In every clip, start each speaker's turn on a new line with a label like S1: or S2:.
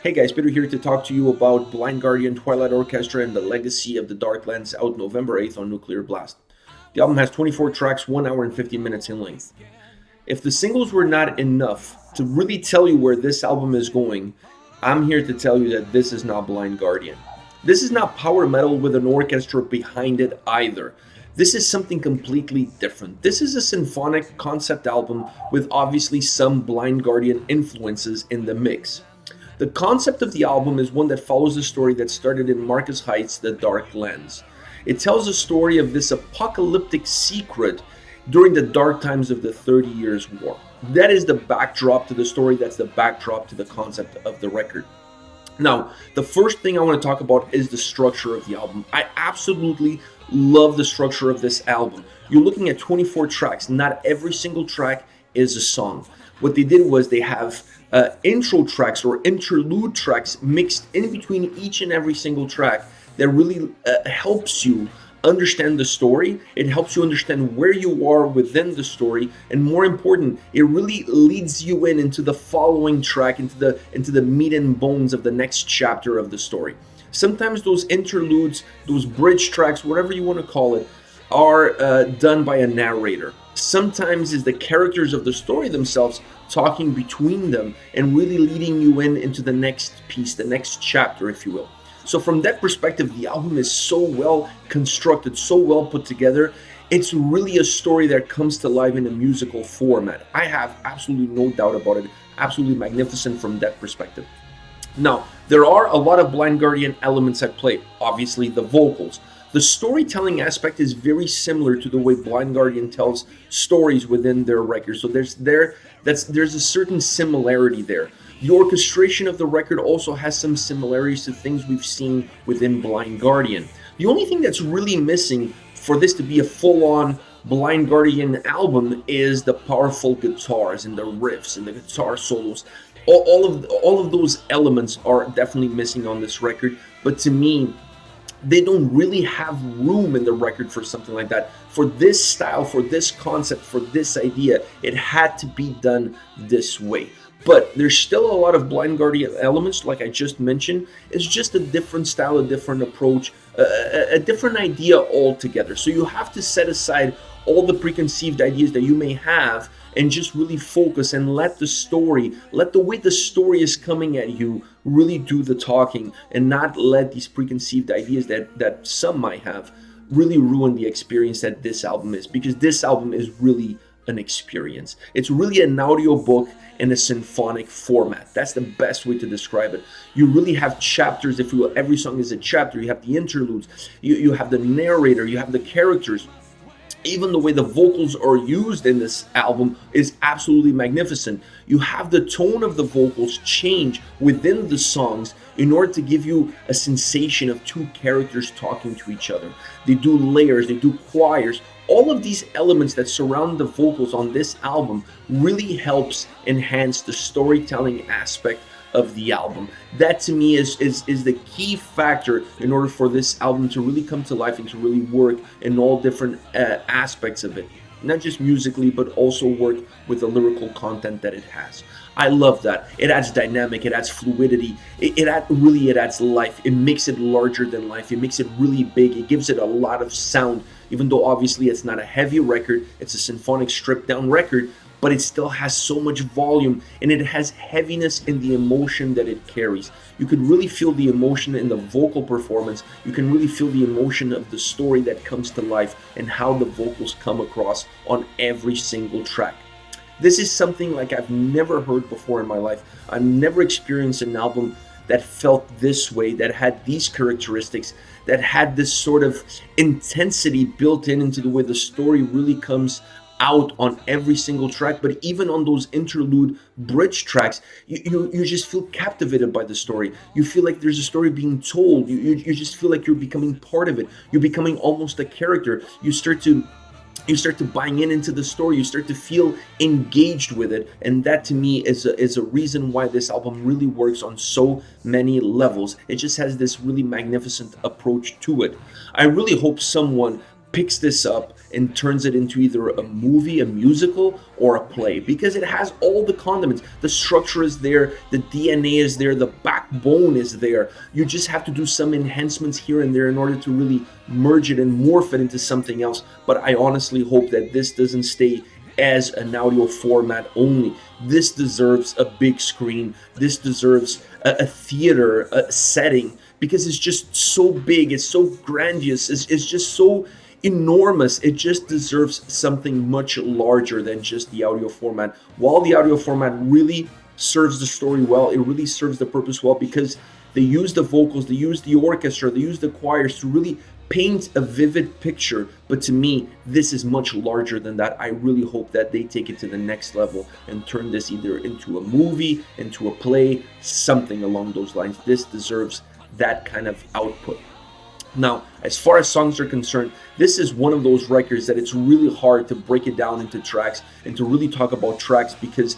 S1: Hey guys, Peter here to talk to you about Blind Guardian, Twilight Orchestra, and the Legacy of the Darklands, out November 8th on Nuclear Blast. The album has 24 tracks, 1 hour and 15 minutes in length. If the singles were not enough to really tell you where this album is going, I'm here to tell you that this is not Blind Guardian. This is not power metal with an orchestra behind it either. This is something completely different. This is a symphonic concept album with obviously some Blind Guardian influences in the mix. The concept of the album is one that follows a story that started in Marcus Heights, the Dark Lands. It tells a story of this apocalyptic secret during the dark times of the 30 Years' War. That is the backdrop to the story, that's the backdrop to the concept of the record. Now, the first thing I want to talk about is the structure of the album. I absolutely love the structure of this album. You're looking at 24 tracks. Not every single track is a song. What they did was they have intro tracks or interlude tracks mixed in between each and every single track that really helps you understand the story. It helps you understand where you are within the story, and more important, it really leads you into the following track, into the meat and bones of the next chapter of the story. Sometimes those interludes, those bridge tracks, whatever you want to call it, are done by a narrator. Sometimes it's the characters of the story themselves talking between them and really leading you into the next piece, the next chapter, if you will. So from that perspective, the album is so well constructed, so well put together. It's really a story that comes to life in a musical format. I have absolutely no doubt about it. Absolutely magnificent from that perspective. Now, there are a lot of Blind Guardian elements at play. Obviously, the vocals. The storytelling aspect is very similar to the way Blind Guardian tells stories within their records. So there's a certain similarity there. The orchestration of the record also has some similarities to things we've seen within Blind Guardian. The only thing that's really missing for this to be a full-on Blind Guardian album is the powerful guitars and the riffs and the guitar solos. All of those elements are definitely missing on this record, but to me, they don't really have room in the record for something like that. For this style, for this concept, for this idea, it had to be done this way. But there's still a lot of Blind Guardian elements, like I just mentioned. It's just a different style, a different approach, a different idea altogether. So you have to set aside all the preconceived ideas that you may have and just really focus and let the way the story is coming at you really do the talking, and not let these preconceived ideas that some might have really ruin the experience that this album is, because this album is really an experience. It's really an audiobook in a symphonic format. That's the best way to describe it. You really have chapters, if you will. Every song is a chapter. You have the interludes, you have the narrator, you have the characters. Even the way the vocals are used in this album is absolutely magnificent. You have the tone of the vocals change within the songs in order to give you a sensation of two characters talking to each other. They do layers, they do choirs. All of these elements that surround the vocals on this album really helps enhance the storytelling aspect of the album. That to me is the key factor in order for this album to really come to life and to really work in all different aspects of it. Not just musically, but also work with the lyrical content that it has. I love that. It adds dynamic, it adds fluidity, it adds life. It makes it larger than life. It makes it really big. It gives it a lot of sound, even though obviously it's not a heavy record. It's a symphonic stripped down record, but it still has so much volume, and it has heaviness in the emotion that it carries. You can really feel the emotion in the vocal performance. You can really feel the emotion of the story that comes to life and how the vocals come across on every single track. This is something like I've never heard before in my life. I've never experienced an album that felt this way, that had these characteristics, that had this sort of intensity built into the way the story really comes out on every single track. But even on those interlude bridge tracks, you just feel captivated by the story. You feel like there's a story being told. You just feel like you're becoming part of it. You're becoming almost a character. You start to buying into the story. You start to feel engaged with it, and that to me is a reason why this album really works on so many levels. It just has this really magnificent approach to it. I really hope someone picks this up and turns it into either a movie, a musical, or a play, because it has all the condiments. The structure is there, the DNA is there, the backbone is there. You just have to do some enhancements here and there in order to really merge it and morph it into something else. But I honestly hope that this doesn't stay as an audio format only. This deserves a big screen. This deserves a theater setting, because it's just so big, it's so grandiose, it's just so enormous. It just deserves something much larger than just the audio format. While the audio format really serves the story well, it really serves the purpose well, because they use the vocals, they use the orchestra, they use the choirs to really paint a vivid picture. But to me, this is much larger than that. I really hope that they take it to the next level and turn this either into a movie, into a play, something along those lines. This deserves that kind of output. Now, as far as songs are concerned, this is one of those records that it's really hard to break it down into tracks and to really talk about tracks, because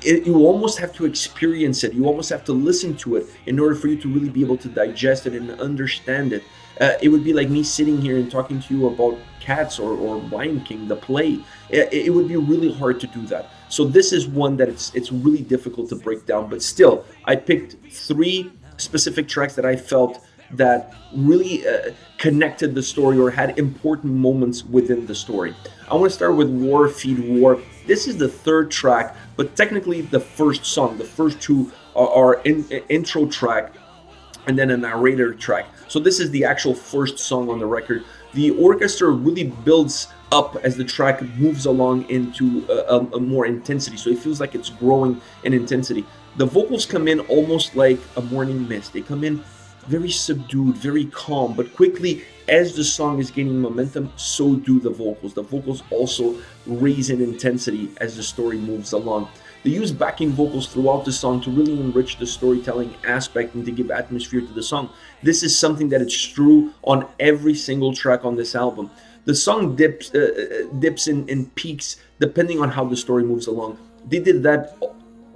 S1: you almost have to experience it. You almost have to listen to it in order for you to really be able to digest it and understand it. It would be like me sitting here and talking to you about Cats or Lion King, the play. It would be really hard to do that. So this is one that it's really difficult to break down. But still, I picked 3 specific tracks that I felt that really connected the story or had important moments within the story. I want to start with War, Feed War. This is the 3rd track, but technically the first song. The first 2 are intro track and then a narrator track. So this is the actual first song on the record. The orchestra really builds up as the track moves along into a more intensity. So it feels like it's growing in intensity. The vocals come in almost like a morning mist. They come in very subdued, very calm, but quickly as the song is gaining momentum, so do the vocals. The vocals also raise in intensity as the story moves along. They use backing vocals throughout the song to really enrich the storytelling aspect and to give atmosphere to the song. This is something that is true on every single track on this album. The song dips in peaks depending on how the story moves along. They did that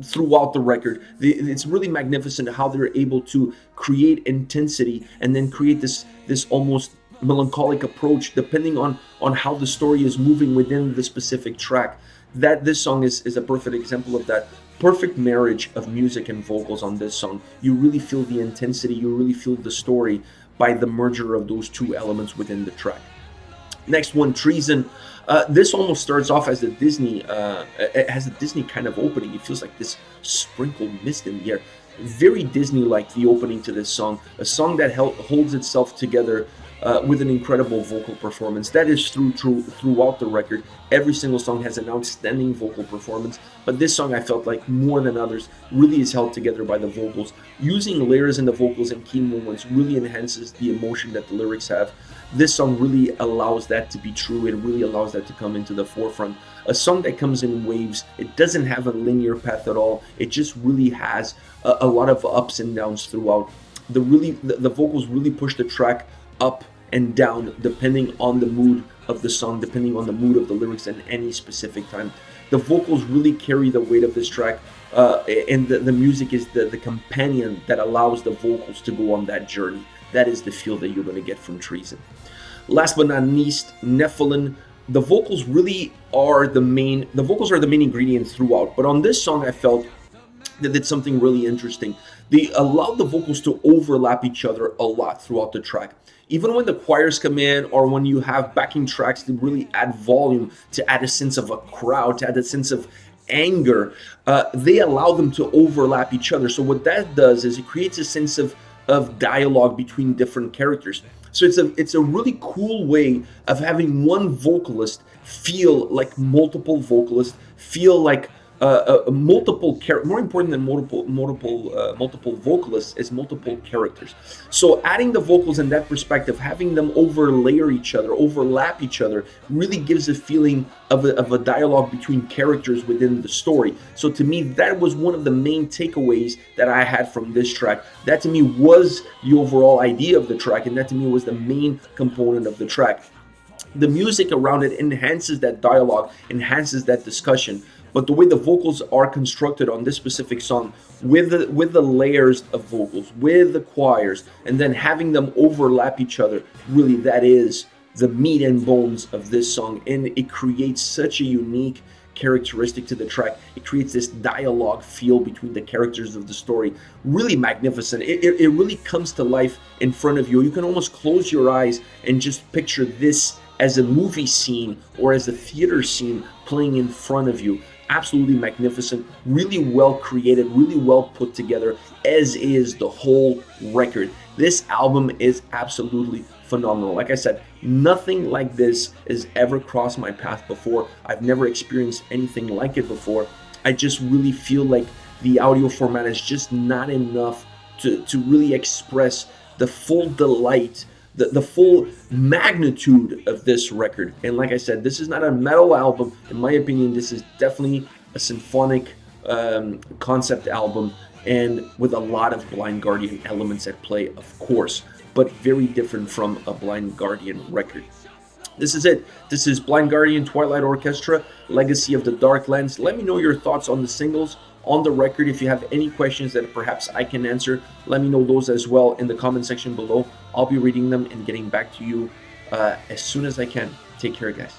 S1: throughout the record. It's really magnificent how they're able to create intensity and then create this almost melancholic approach depending on how the story is moving within the specific track. That this song is a perfect example of that. Perfect marriage of music and vocals on this song. You really feel the intensity, you really feel the story by the merger of those 2 elements within the track. Next one, Treason. This almost starts off as a Disney, it has a Disney kind of opening. It feels like this sprinkled mist in the air. Very Disney-like, the opening to this song. A song that holds itself together with an incredible vocal performance. That is throughout the record. Every single song has an outstanding vocal performance, but this song I felt like more than others really is held together by the vocals. Using layers in the vocals and key moments really enhances the emotion that the lyrics have. This song really allows that to be true. It really allows that to come into the forefront. A song that comes in waves. It doesn't have a linear path at all. It just really has a lot of ups and downs throughout. The vocals really push the track up and down depending on the mood of the song, depending on the mood of the lyrics at any specific time. The vocals really carry the weight of this track, and the music is the companion that allows the vocals to go on that journey. That is the feel that you're going to get from Treason. Last but not least, Nephilim. The vocals really are the main ingredient throughout, but on this song I felt that did something really interesting. They allowed the vocals to overlap each other a lot throughout the track. Even when the choirs come in or when you have backing tracks to really add volume, to add a sense of a crowd, to add a sense of anger, they allow them to overlap each other. So what that does is it creates a sense of dialogue between different characters. So it's a really cool way of having one vocalist feel like multiple vocalists, feel like more important than multiple vocalists is multiple characters. So adding the vocals in that perspective, having them overlap each other, really gives a feeling of a dialogue between characters within the story. So to me, that was one of the main takeaways that I had from this track. That to me was the overall idea of the track, and that to me was the main component of the track. The music around it enhances that dialogue, enhances that discussion. But the way the vocals are constructed on this specific song, with the layers of vocals, with the choirs, and then having them overlap each other, really that is the meat and bones of this song, and it creates such a unique characteristic to the track. It creates this dialogue feel between the characters of the story. Really magnificent. It really comes to life in front of you. You can almost close your eyes and just picture this as a movie scene or as a theater scene playing in front of you. Absolutely magnificent, really well created, really well put together, as is the whole record. This album is absolutely phenomenal. Like I said, nothing like this has ever crossed my path before. I've never experienced anything like it before. I just really feel like the audio format is just not enough to really express the full delight, the full magnitude of this record. And like I said, this is not a metal album. In my opinion, this is definitely a symphonic concept album, and with a lot of Blind Guardian elements at play, of course, but very different from a Blind Guardian record. This is it. This is Blind Guardian, Twilight Orchestra, Legacy of the Darklands. Let me know your thoughts on the singles, on the record. If you have any questions that perhaps I can answer, let me know those as well in the comment section below. I'll be reading them and getting back to you as soon as I can. Take care, guys.